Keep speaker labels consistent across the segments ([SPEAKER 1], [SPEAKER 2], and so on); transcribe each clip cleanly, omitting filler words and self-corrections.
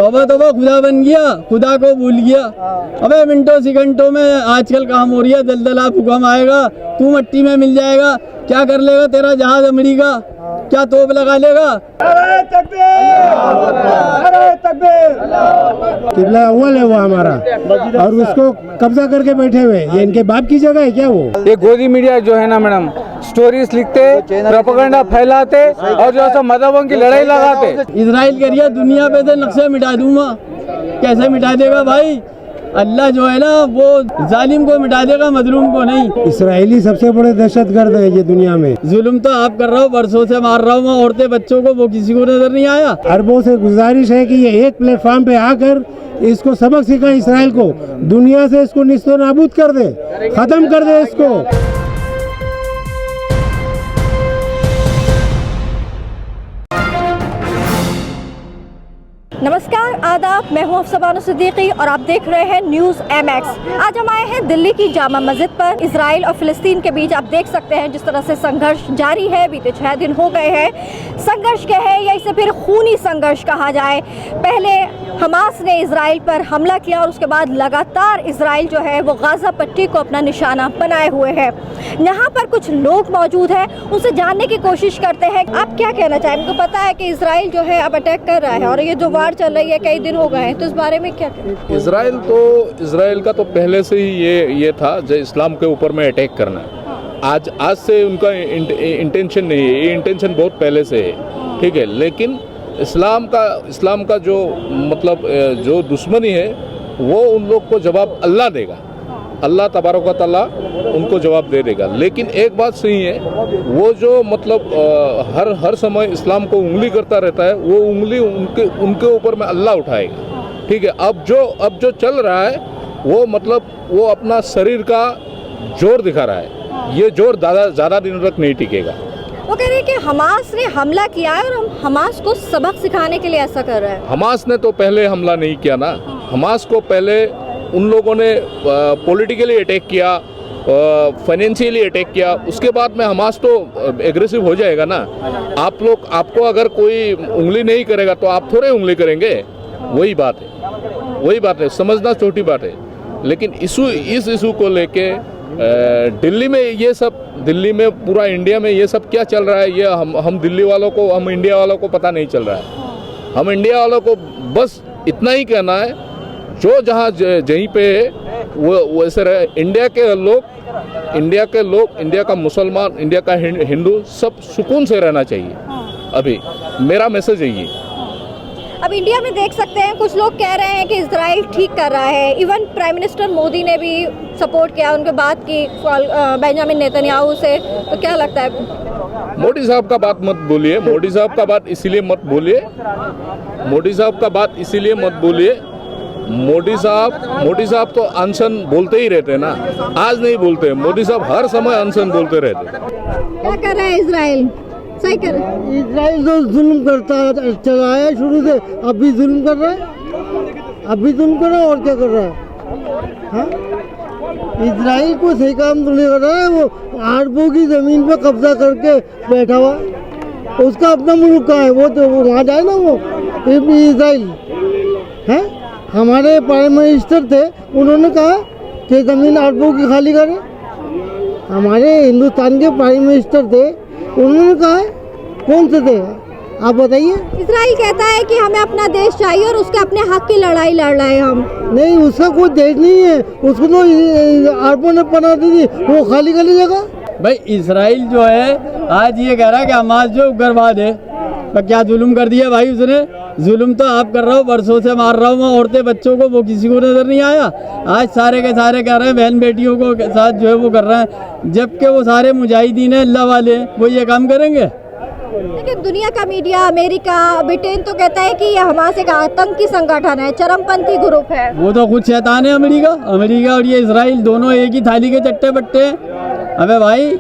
[SPEAKER 1] तौबा तौबा, खुदा बन गया, खुदा को भूल गया। अबे मिनटों सेकंडों में आजकल काम हो रही है, दलदला भूकंप आएगा, तू मट्टी में मिल जाएगा। क्या कर लेगा तेरा जहाज अमेरिका? क्या तोप लगा लेगा?
[SPEAKER 2] अरे तकबीर, अरे तकबीर।
[SPEAKER 3] किबला अव्वल है वो हमारा, और उसको कब्जा करके बैठे हुए। ये इनके बाप की जगह है क्या वो?
[SPEAKER 4] ये गोदी मीडिया जो है ना मैडम, स्टोरीज लिखते, प्रोपेगेंडा फैलाते और जो है मजहबों की लड़ाई लगाते।
[SPEAKER 1] इजराइल करिए दुनिया पे से नक्शा मिटा दूंगा। कैसे मिटा देगा भाई? अल्लाह जो है ना वो जालिम को मिटा देगा, मजलूम को नहीं।
[SPEAKER 3] इसराइली सबसे बड़े दहशतगर्द है ये दुनिया में।
[SPEAKER 1] जुल्म तो आप कर रहे हो, बरसों से मार रहा हूँ मैं औरतें बच्चों को, वो किसी को नजर नहीं आया।
[SPEAKER 3] अरबों से गुजारिश है कि ये एक प्लेटफॉर्म पे आकर इसको सबक सिखाए, इसराइल को, दुनिया से इसको निस्तो नाबूद कर दे, खत्म कर दे इसको।
[SPEAKER 5] नमस्कार, आदाब, मैं हूं अफसा बानो सिद्दीकी और आप देख रहे हैं न्यूज़ MX। आज हम आए हैं दिल्ली की जामा मस्जिद पर। इजराइल और फिलिस्तीन के बीच आप देख सकते हैं जिस तरह से संघर्ष जारी है। बीते 6 दिन हो गए हैं। संघर्ष क्या है या इसे फिर खूनी संघर्ष कहा जाए। पहले हमास ने इजराइल पर हमला किया और उसके बाद लगातार इजराइल जो है वो गाज़ा पट्टी को अपना निशाना बनाए हुए है। यहाँ पर कुछ लोग मौजूद हैं, उनसे जानने की कोशिश करते हैं। आप क्या कहना चाहें? उनको पता है कि इजराइल जो है अब अटैक कर रहा है और ये जो वार चल रही है कई दिन हो गए हैं, तो इस बारे में क्या कहें?
[SPEAKER 6] इजराइल का तो पहले से ही ये था जो इस्लाम के ऊपर में अटैक करना है। आज से उनका इंटेंशन नहीं है, ये इंटेंशन बहुत पहले से है, ठीक है। लेकिन इस्लाम का जो मतलब जो दुश्मनी है वो उन लोग को जवाब अल्लाह देगा, अल्लाह तबारक व तआला उनको जवाब दे देगा। लेकिन एक बात सही है, वो जो मतलब हर समय इस्लाम को उंगली करता रहता है, वो उंगली उनके ऊपर में अल्लाह उठाएगा, ठीक है। अब जो चल रहा है वो मतलब वो अपना शरीर का जोर दिखा रहा है। ये जोर ज़्यादा दिनों तक नहीं टिकेगा।
[SPEAKER 5] वो कह रहे हैं कि हमास ने हमला किया है और हम हमास को सबक सिखाने के लिए ऐसा कर रहे हैं।
[SPEAKER 6] हमास ने तो पहले हमला नहीं किया ना। हमास को पहले उन लोगों ने पॉलिटिकली अटैक किया, फाइनेंशियली अटैक किया, उसके बाद में हमास तो एग्रेसिव हो जाएगा ना। आपको अगर कोई उंगली नहीं करेगा तो आप थोड़े उंगली करेंगे। वही बात है, समझना छोटी बात है। लेकिन इस इशू को लेके दिल्ली में पूरा इंडिया में ये सब क्या चल रहा है, ये हम इंडिया वालों को पता नहीं चल रहा है। हम इंडिया वालों को बस इतना ही कहना है, जो जहाँ जहीं पे है वो वैसे रहे। इंडिया के लोग, इंडिया का मुसलमान, इंडिया का हिंदू सब सुकून से रहना चाहिए। अभी मेरा मैसेज है ये।
[SPEAKER 5] अब इंडिया में देख सकते हैं कुछ लोग कह रहे हैं कि इजराइल ठीक कर रहा है। इवन प्राइम मिनिस्टर मोदी ने भी सपोर्ट किया, उनके बात की बेंजामिन नेतन्याहू से। तो क्या लगता है?
[SPEAKER 6] मोदी साहब का बात मत बोलिए, मोदी साहब का बात इसीलिए मत बोलिए, मोदी साहब तो अनशन बोलते ही रहते हैं ना। आज नहीं बोलते, मोदी साहब हर समय अनशन बोलते रहते।
[SPEAKER 5] क्या कर रहा है इजराइल? सही कर रहा है।
[SPEAKER 3] इसराइल तो जुल्म करता चला है शुरू से, अब भी जुल्म कर रहा है, और क्या कर रहा है? हाँ? इसराइल को सही काम तो नहीं कर रहा है। वो अरबों की जमीन पे कब्जा करके बैठा हुआ, उसका अपना मुल्क का है, वो तो वहाँ जाए ना। वो इसराइल है। हमारे प्राइम मिनिस्टर थे, उन्होंने कहा कि ज़मीन अरबों की खाली करें। हमारे हिंदुस्तान के प्राइम मिनिस्टर थे, उन्होंने कहा, कौन से थे आप बताइए?
[SPEAKER 5] इजराइल कहता है कि हमें अपना देश चाहिए और उसके अपने हक की लड़ाई लड़ रहे हैं हम।
[SPEAKER 3] नहीं, उसका कोई देश नहीं है, उसको तो अरबों ने पनाह दी थी, वो खाली कर लीजिएगा।
[SPEAKER 1] भाई इजराइल जो है आज ये कह रहा है कि हमास जो उग्रवाद है, तो क्या जुल्म कर दिया भाई उसने? जुल्म तो आप कर रहे हो, बरसों से मार रहा हूँ मैं औरतें बच्चों को, वो किसी को नजर नहीं आया। आज सारे के सारे कह रहे हैं बहन बेटियों को साथ जो है वो कर रहे हैं, जबकि वो सारे मुजाहिदीन है, अल्लाह वाले, वो ये काम करेंगे?
[SPEAKER 5] लेकिन दुनिया का मीडिया, अमेरिका, ब्रिटेन तो कहता है कि ये हमास एक आतंकी संगठन है, चरमपंथी ग्रुप है।
[SPEAKER 1] वो तो खुद शैतान है। अमेरिका और ये इजराइल दोनों एक ही थाली के चट्टे बट्टे हैं। अबे भाई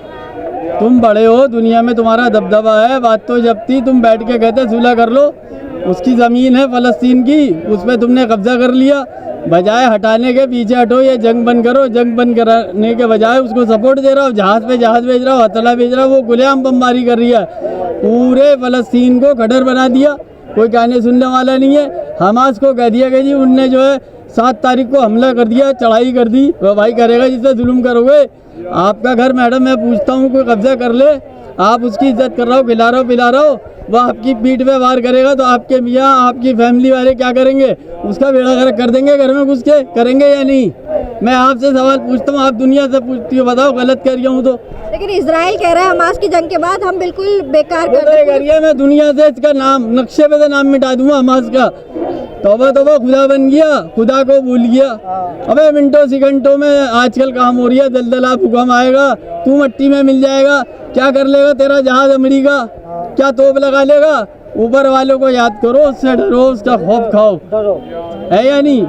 [SPEAKER 1] तुम बड़े हो, दुनिया में तुम्हारा दबदबा है, बात तो जब थी तुम बैठ के कहते सुलह कर लो। उसकी ज़मीन है फ़लस्तीन की, उस पर तुमने कब्जा कर लिया। बजाय हटाने के पीछे हटो, ये जंग बंद करो। जंग बंद कराने के बजाय उसको सपोर्ट दे रहा हो, जहाज़ पे जहाज़ भेज रहा हो, हथला भेज रहा हो, वो खुलेआम बमबारी कर रही है। पूरे फ़लस्तीन को खड़र बना दिया। कोई कहने सुनने वाला नहीं है। हमास को कह दिया कि जी उनने जो है 7 तारीख को हमला कर दिया, चढ़ाई कर दी, वह भाई करेगा जिससे जुल्म करोगे। आपका घर मैडम मैं पूछता हूँ कोई कब्जा कर ले, आप उसकी इज्जत कर रहे हो, खिला रहे हो, पिला रहे हो, वह आपकी पीठ पे वार करेगा तो आपके मियाँ आपकी फैमिली वाले क्या करेंगे? उसका बेड़ा गर्क कर देंगे घर में घुस के, करेंगे या नहीं? मैं आपसे सवाल पूछता हूँ, आप दुनिया से पूछती हो, बताओ गलत कर रहा हूँ तो।
[SPEAKER 5] लेकिन इजराइल कह रहा है हमास की जंग के बाद हम बिल्कुल बेकार कर
[SPEAKER 1] करिए, मैं दुनिया से इसका नाम नक्शे पे से नाम मिटा दूंगा हमास का। तौबा तौबा, खुदा बन गया, खुदा को भूल गया। अबे मिनटों सेकंडों में आजकल काम हो रही है, दलदला भूकंप आएगा, तू मट्टी में मिल जाएगा। क्या कर लेगा तेरा जहाज अमेरिका? क्या तोप लगा लेगा? ऊपर वालों को याद करो, उससे डरो, उसका खौफ खाओ, है या नहीं?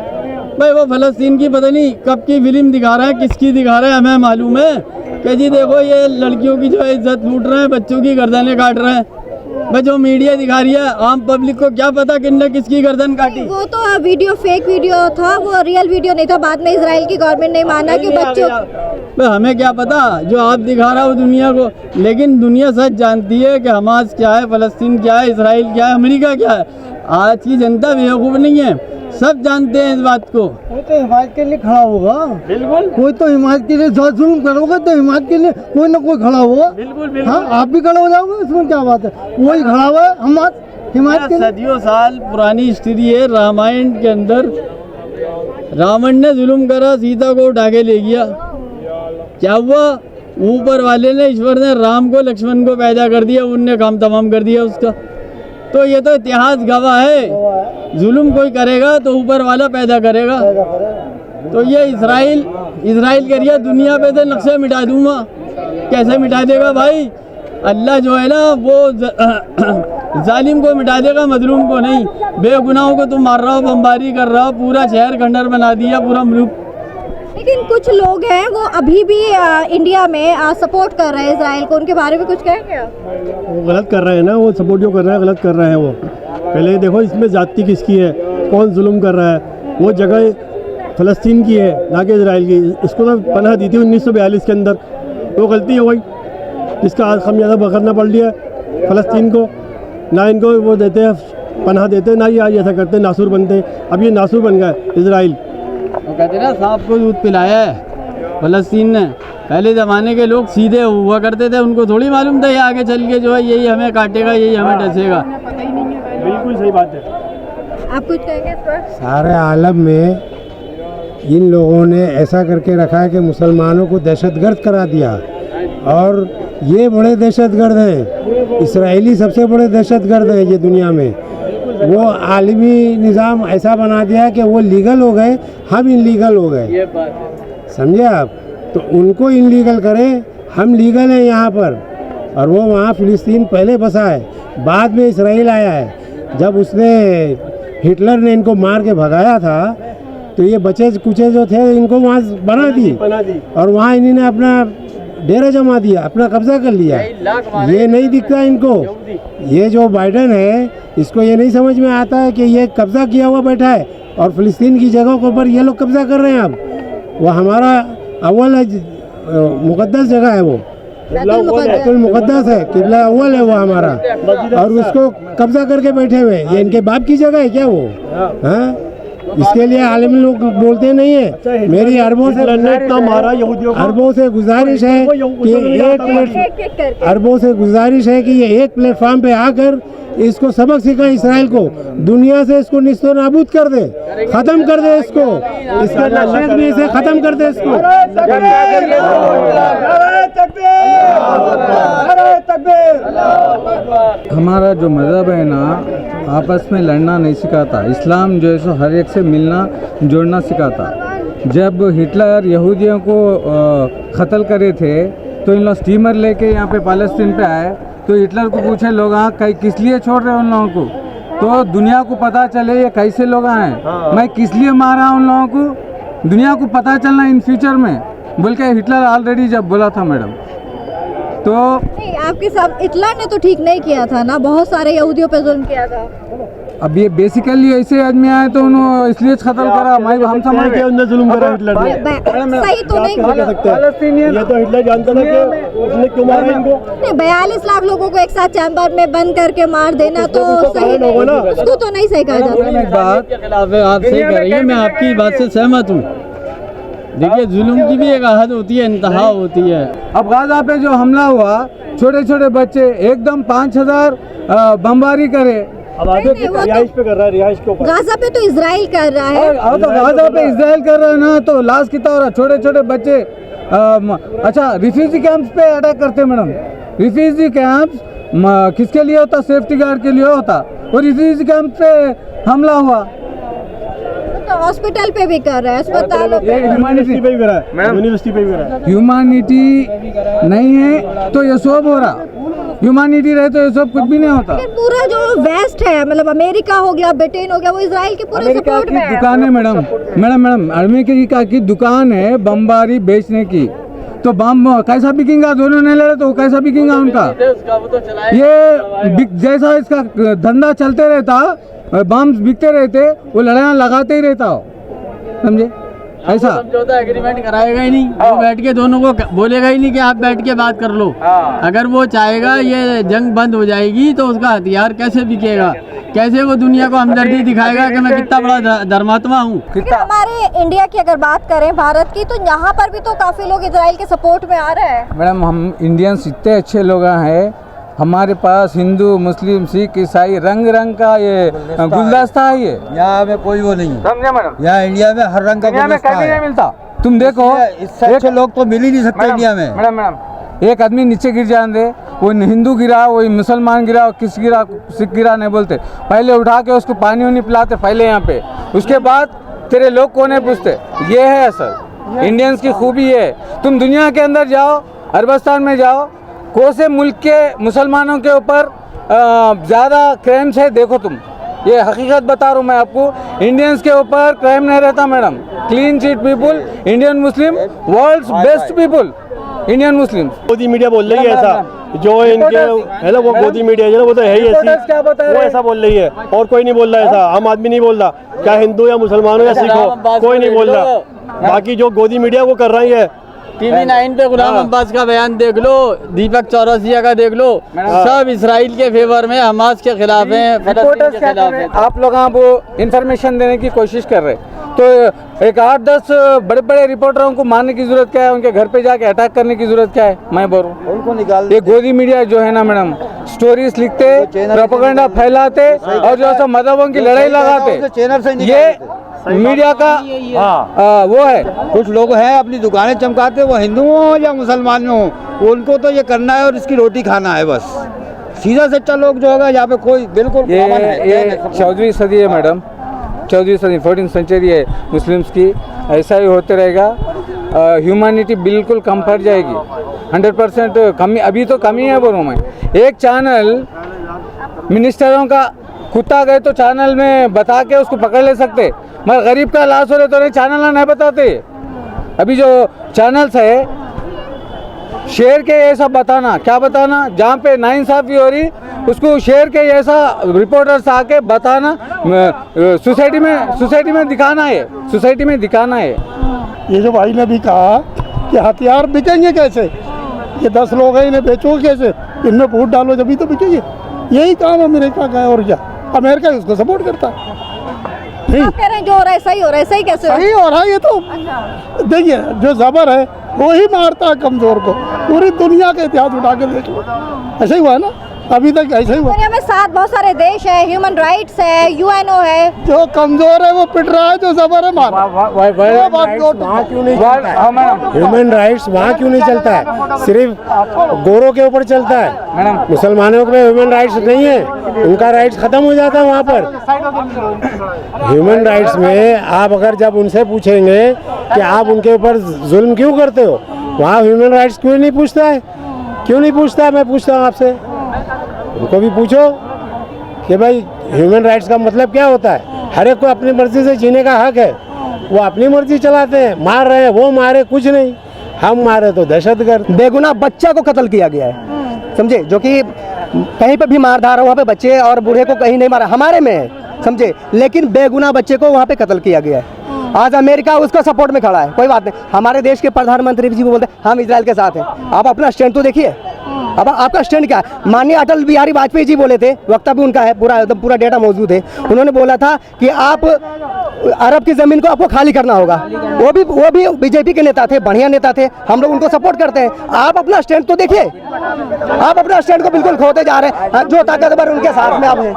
[SPEAKER 1] भाई वो फलस्तीन की पता नहीं कब की फिल्म दिखा रहा है, किसकी दिखा रहा है हमें मालूम है कि जी देखो ये लड़कियों की जो है इज्जत लूट रहे हैं, बच्चों की गर्दनें काट रहे हैं। भाई जो मीडिया दिखा रही है, आम पब्लिक को क्या पता किसने किसकी गर्दन काटी?
[SPEAKER 5] वो तो वीडियो फेक वीडियो था, वो रियल वीडियो नहीं था। बाद में इजराइल की गवर्नमेंट ने माना कि बच्चों,
[SPEAKER 1] भाई हमें क्या पता जो आप दिखा रहा हो दुनिया को। लेकिन दुनिया सच जानती है कि हमास क्या है, फलस्तीन क्या है, इसराइल क्या है, अमेरिका क्या है। आज की जनता बेवकूफ़ नहीं है, सब जानते हैं इस बात को।
[SPEAKER 3] कोई तो हिमायत के लिए खड़ा होगा,
[SPEAKER 1] बिल्कुल।
[SPEAKER 3] कोई तो हिमायत के लिए जुल्म करोगे तो हिमायत के लिए कोई ना कोई खड़ा होगा।
[SPEAKER 1] बिल्कुल
[SPEAKER 3] हाँ, आप भी खड़े हो जाओगे, इसमें क्या बात है? वही खड़ा हुआ है हिमायत के लिए।
[SPEAKER 1] सदियों साल पुरानी हिस्ट्री है। रामायण के अंदर रावण ने जुल्म करा, सीता को उठा के ले गया। क्या हुआ? ऊपर वाले ने, ईश्वर ने राम को लक्ष्मण को पैदा कर दिया, उनने काम तमाम कर दिया उसका। तो ये तो इतिहास गवाह है, जुल्म कोई करेगा तो ऊपर वाला पैदा करेगा। तो ये इजराइल करिए दुनिया पे से नक्शा मिटा दूंगा। कैसे मिटा देगा भाई? अल्लाह जो है ना वो जालिम को मिटा देगा, मजलूम को नहीं। बेगुनाहों को तुम मार रहा हो, बमबारी कर रहा हो, पूरा शहर खंडर बना दिया, पूरा मुल्क।
[SPEAKER 5] लेकिन कुछ लोग हैं वो अभी भी इंडिया में सपोर्ट कर रहे हैं इजराइल को, उनके बारे में कुछ कहेंगे आप?
[SPEAKER 2] वो गलत कर रहे हैं ना, वो सपोर्ट जो कर रहे हैं गलत कर रहे हैं। वो पहले देखो इसमें जाति किसकी है, कौन जुल्म कर रहा है। वो जगह फ़लस्तीन की है ना कि इजराइल की। इसको तो पनाह दी थी 1942 के अंदर, वो गलती हो गई जिसका आज खमियाजा भुगतना पड़ लिया फ़लस्तीन को। ना इनको वो देते हैं, पनाह देते, ना ही आज ऐसा करते, नासूर बनते हैं। अब ये नासूर बन गया इजराइल।
[SPEAKER 1] वो कहते ना सांप को दूध पिलाया है फलस्तीन ने। पहले ज़माने के लोग सीधे हुआ करते थे, उनको थोड़ी मालूम था ये आगे चल के जो है यही हमें काटेगा, यही हमें डसेगा।
[SPEAKER 2] बिल्कुल सही बात है।
[SPEAKER 5] आप कुछ कहेंगे इस पर?
[SPEAKER 7] सारे आलम में इन लोगों ने ऐसा करके रखा है कि मुसलमानों को दहशतगर्द करा दिया, और ये बड़े दहशतगर्द हैं। इसराइली सबसे बड़े दहशतगर्द हैं ये दुनिया में। वो आलमी निज़ाम ऐसा बना दिया कि वो लीगल हो गए, हम इनलीगल हो गए। समझे आप? तो उनको इनलीगल करें, हम लीगल हैं यहाँ पर। और वो वहाँ फ़िलिस्तीन पहले बसा है, बाद में इसराइल आया है। जब उसने हिटलर ने इनको मार के भगाया था तो ये बचे कुचे जो थे इनको वहाँ बना दी, और वहाँ इन्होंने अपना डेरा जमा दिया, अपना कब्जा कर लिया। ये नहीं दिखता इनको। ये जो बाइडन है इसको ये नहीं समझ में आता है कि ये कब्जा किया हुआ बैठा है और फ़िलिस्तीन की जगहों के ऊपर ये लोग कब्जा कर रहे हैं। अब वो हमारा अव्वल मुक़द्दस जगह है, वो बैतुल मुक़द्दस है, किबला अव्वल है वो हमारा, और उसको कब्जा करके बैठे हुए। ये इनके बाप की जगह है क्या वो? हाँ, इसके लिए आलमी लोग बोलते नहीं है। मेरी अरबों से गुजारिश है कि अरबों से गुजारिश है कि ये एक प्लेटफॉर्म पे आकर इसको सबक सिखाएं। इसराइल को दुनिया से इसको निस्तो नाबूद कर दे, खत्म कर दे इसको, इसके नशे में से खत्म कर दे इसको।
[SPEAKER 4] हमारा जो मज़हब है ना आपस में लड़ना नहीं सिखाता। इस्लाम जो है सो हर एक से मिलना जोड़ना सिखाता। जब हिटलर यहूदियों को कत्ल करे थे तो इन लोग स्टीमर लेके यहाँ पे पालस्तीन पे आए, तो हिटलर को पूछे लोग कहीं किस लिए छोड़ रहे हैं उन लोगों को, तो दुनिया को पता चले ये कैसे लोग हैं, मैं किस लिए मारा उन लोगों को, दुनिया को पता चलना इन फ्यूचर में, बोल के हिटलर ऑलरेडी जब बोला था मैडम। तो
[SPEAKER 5] नहीं, आपके साथ हिटलर ने तो ठीक नहीं किया था ना, बहुत सारे यहूदियों पे जुल्म किया था।
[SPEAKER 4] अब ये बेसिकली ऐसे आदमी आए तो उन्होंने इसलिए कत्ल करा। मैं हम समझ
[SPEAKER 2] क्या उन्होंने जुल्म करा हिटलर ने?
[SPEAKER 5] सही तो नहीं,
[SPEAKER 2] क्या कह सकते हैं? ये तो हिटलर जानता था कि उसने क्यों मारा इनको।
[SPEAKER 5] 42 लाख लोगों को एक साथ चैम्बर में बंद करके मार देना तो सही नहीं, उसको तो नहीं सही कहा जा सकता।
[SPEAKER 1] बात के खिलाफ है, आप सही कह रही है, मैं आपकी बात से सहमत हूँ। देखिए जुल्म की भी एक हद होती है, इंतहा होती है।
[SPEAKER 4] अब गाजा पे जो हमला हुआ, छोटे छोटे बच्चे एकदम 5000 बमबारी करे।
[SPEAKER 2] अब आगे
[SPEAKER 5] नहीं, वो तो-
[SPEAKER 2] रिहाइश पे कर रहा है, रिहाइश के ऊपर।
[SPEAKER 5] गाजा पे तो इजराइल कर रहा है।
[SPEAKER 4] और तो गाजा पे इजराइल कर रहा है ना, तो लाश कितना हो रहा है? छोटे छोटे बच्चे। अच्छा, रिफ्यूजी कैंप्स पे अटैक करते मैडम। रिफ्यूजी कैंप्स किसके लिए होता? सेफ्टी गार्ड के लिए होता। और रिफ्यूजी कैंप पे हमला हुआ
[SPEAKER 5] तो हॉस्पिटल पे भी कर रहा है, अस्पतालों पे।
[SPEAKER 2] यूनिवर्सिटी पे भी करा है, यूनिवर्सिटी पे भी करा है।
[SPEAKER 4] ह्यूमैनिटी नहीं है तो ये सब हो रहा। ह्यूमैनिटी रहे तो ये सब कुछ भी नहीं होता।
[SPEAKER 5] लेकिन पूरा जो वेस्ट है, मतलब अमेरिका हो गया, ब्रिटेन हो गया, वो इजराइल के पूरे
[SPEAKER 4] अमेरिका
[SPEAKER 5] सपोर्ट
[SPEAKER 4] की
[SPEAKER 5] में है।
[SPEAKER 4] दुकान है मैडम अमेरिका की दुकान है बमबारी बेचने की। तो बम कैसा बिकेगा? दोनों नहीं लड़े तो वो कैसा बिकेगा उनका? ये जैसा इसका धंधा चलते रहता, बम बिकते रहते, वो लड़ाई लगाते ही रहता हो, समझे? ऐसा
[SPEAKER 1] समझौता एग्रीमेंट कराएगा ही नहीं, वो बैठ के दोनों को बोलेगा ही नहीं कि आप बैठ के बात कर लो। अगर वो चाहेगा ये जंग बंद हो जाएगी तो उसका हथियार कैसे बिकेगा? कैसे वो दुनिया को हमदर्दी दिखाएगा कि मैं कितना बड़ा धर्मात्मा हूँ?
[SPEAKER 5] लेकिन हमारे इंडिया की अगर बात करें, भारत की, तो यहाँ पर भी तो काफी लोग इजराइल के सपोर्ट में आ रहे हैं।
[SPEAKER 4] मैडम, हम इंडियंस इतने अच्छे लोग हैं, हमारे पास हिंदू, मुस्लिम, सिख, ईसाई रंग रंग का ये गुलदस्ता है। ये
[SPEAKER 8] यहाँ में कोई वो नहीं है,
[SPEAKER 4] समझे मैडम?
[SPEAKER 8] यहाँ इंडिया में हर रंग का
[SPEAKER 4] दुनिया में
[SPEAKER 8] गुलदस्ता
[SPEAKER 4] कभी नहीं
[SPEAKER 8] है।
[SPEAKER 4] मिलता। तुम देखो,
[SPEAKER 8] इससे अच्छे लोग तो मिल ही नहीं सकते इंडिया में।
[SPEAKER 4] मैडम एक आदमी नीचे गिर जाने दे, वो हिंदू गिरा, वो मुसलमान गिरा, वो किस गिरा, सिख गिरा नहीं बोलते। पहले उठा के उसको पानी वानी पिलाते पहले यहाँ पे, उसके बाद तेरे लोग कौन है पूछते। ये है असल इंडियंस की खूबी है। तुम दुनिया के अंदर जाओ, अरबस्तान में जाओ, कौन से मुल्क के मुसलमानों के ऊपर ज़्यादा क्राइम्स है देखो तुम। ये हकीकत बता रहा हूँ मैं आपको, इंडियंस के ऊपर क्राइम नहीं रहता madam. Clean chit people, Indian Muslim, world's best people, Indian Muslim.
[SPEAKER 2] Godi media बोल रही है ऐसा, जो इनके है ना वो गोदी मीडिया है ना, वो तो है ही ऐसी, वो ऐसा बोल रही है। और कोई नहीं बोल रहा ऐसा, आम आदमी नहीं बोल रहा, क्या हिंदू या मुसलमान हो या सिख हो, कोई नहीं बोल रहा। बाकी जो गोदी मीडिया वो कर रही है।
[SPEAKER 1] TV9 पे गुलाम अब्बास का बयान देख लो, दीपक चौरसिया का देख लो, सब इसराइल के फेवर में, हमास के खिलाफ हैं, फलस्तीन के खिलाफ हैं।
[SPEAKER 4] आप लोग वो इंफॉर्मेशन देने की कोशिश कर रहे, तो एक 8-10 बड़े बड़े रिपोर्टरों को मारने की जरूरत क्या है? उनके घर पे जाके अटैक करने की जरूरत क्या है? मैं बोल रहा हूँ
[SPEAKER 8] उनको निकाल।
[SPEAKER 4] ये गोदी मीडिया जो है ना मैडम, स्टोरीज लिखते, प्रोपेगेंडा फैलाते और जो सब मजहबों की लड़ाई लगाते,
[SPEAKER 8] चैनल से
[SPEAKER 4] ये मीडिया का वो है।
[SPEAKER 8] कुछ लोग हैं अपनी दुकानें चमकाते, वो हिंदू हो या मुसलमान हो, उनको तो ये करना है और इसकी रोटी खाना है बस। सीधा सच्चा लोग जो होगा यहाँ पे कोई बिल्कुल
[SPEAKER 4] ये 14वीं सदी है मैडम, 14वीं सदी 14th सेंचुरी है मुस्लिम्स की। ऐसा ही होते रहेगा। ह्यूमैनिटी बिल्कुल कम पड़ जाएगी, 100% कमी। अभी तो कमी है बोलूँ मैं। एक चैनल मिनिस्टरों का कुत्ता गए तो चैनल में बता के उसको पकड़ ले सकते, मगर गरीब का लाश हो रहे तो नहीं चैनल नहीं बताते। अभी जो चैनल्स है शेर के ऐसा बताना, क्या बताना, जहाँ पे नाइंसाफी हो रही उसको शेर के ऐसा रिपोर्टर्स आके बताना, सोसाइटी में दिखाना है, सोसाइटी में दिखाना है।
[SPEAKER 9] ये जो भाई ने भी कहा कि हथियार बिकेंगे कैसे, ये 10 लोग हैं, इन्हें बेचोगे कैसे, इनमें वोट डालो जब भी तो बिकेंगे। यही काम अमेरिका का है, और क्या अमेरिका उसको सपोर्ट करता है। नहीं,
[SPEAKER 5] आप कह रहे हैं जो हो रहा है सही हो रहा है, सही कैसे हो रहा
[SPEAKER 9] सही हो रहा है ये तो।
[SPEAKER 5] अच्छा।
[SPEAKER 9] देखिए जो जबर है वो ही मारता है कमजोर को। पूरी दुनिया का इतिहास उठा के देख लो, ऐसा ही हुआ है ना, अभी तक ऐसा ही हुआ।
[SPEAKER 5] दुनिया में साथ बहुत सारे देश है, ह्यूमन राइट्स है, यूएनओ है।
[SPEAKER 9] जो कमजोर है वो पिट रहा है, जो जबर है मार।
[SPEAKER 7] वहाँ क्यों नहीं चलता है? ह्यूमन राइट्स वहाँ क्यों नहीं चलता है? सिर्फ गोरों के ऊपर चलता है, मुसलमानों में ह्यूमन राइट्स नहीं है, उनका राइट्स खत्म हो जाता है वहाँ पर। ह्यूमन राइट्स में आप अगर जब उनसे पूछेंगे कि आप उनके ऊपर जुल्म क्यों करते हो, वहाँ ह्यूमन राइट्स क्यों नहीं पूछता है? क्यों नहीं पूछता है? मैं पूछता हूँ आपसे, उनको भी पूछो कि भाई ह्यूमन राइट्स का मतलब क्या होता है। हर एक को अपनी मर्जी से जीने का हक है, वो अपनी मर्जी चलाते हैं। मार रहे हैं वो मारे, कुछ नहीं, हम मारे तो दहशतगर्द।
[SPEAKER 10] बेगुनाह बच्चा को कत्ल किया गया है, समझे, जो कि कहीं पर भी मार धार वहाँ पे बच्चे और बूढ़े को कहीं नहीं मारा। हमारे में समझे, लेकिन बेगुनाह बच्चे को वहाँ पे कत्ल किया गया है। आज अमेरिका उसको सपोर्ट में खड़ा है, कोई बात नहीं। हमारे देश के प्रधानमंत्री जी वो बोलते हैं हम इजराइल के साथ हैं। आप अपना स्टैंड तो देखिए, अब आपका स्टैंड क्या है। माननीय अटल बिहारी वाजपेयी जी बोले थे, वक्ता भी उनका है, पूरा एकदम पूरा डेटा मौजूद है। उन्होंने बोला था कि आप अरब की ज़मीन को आपको खाली करना होगा। वो भी बीजेपी के नेता थे, बढ़िया नेता थे, हम लोग उनको सपोर्ट करते हैं। आप अपना स्टैंड तो देखिए, आप अपना स्टैंड को बिल्कुल खोते जा रहे हैं। जो ताकतवर उनके साथ में आप हैं।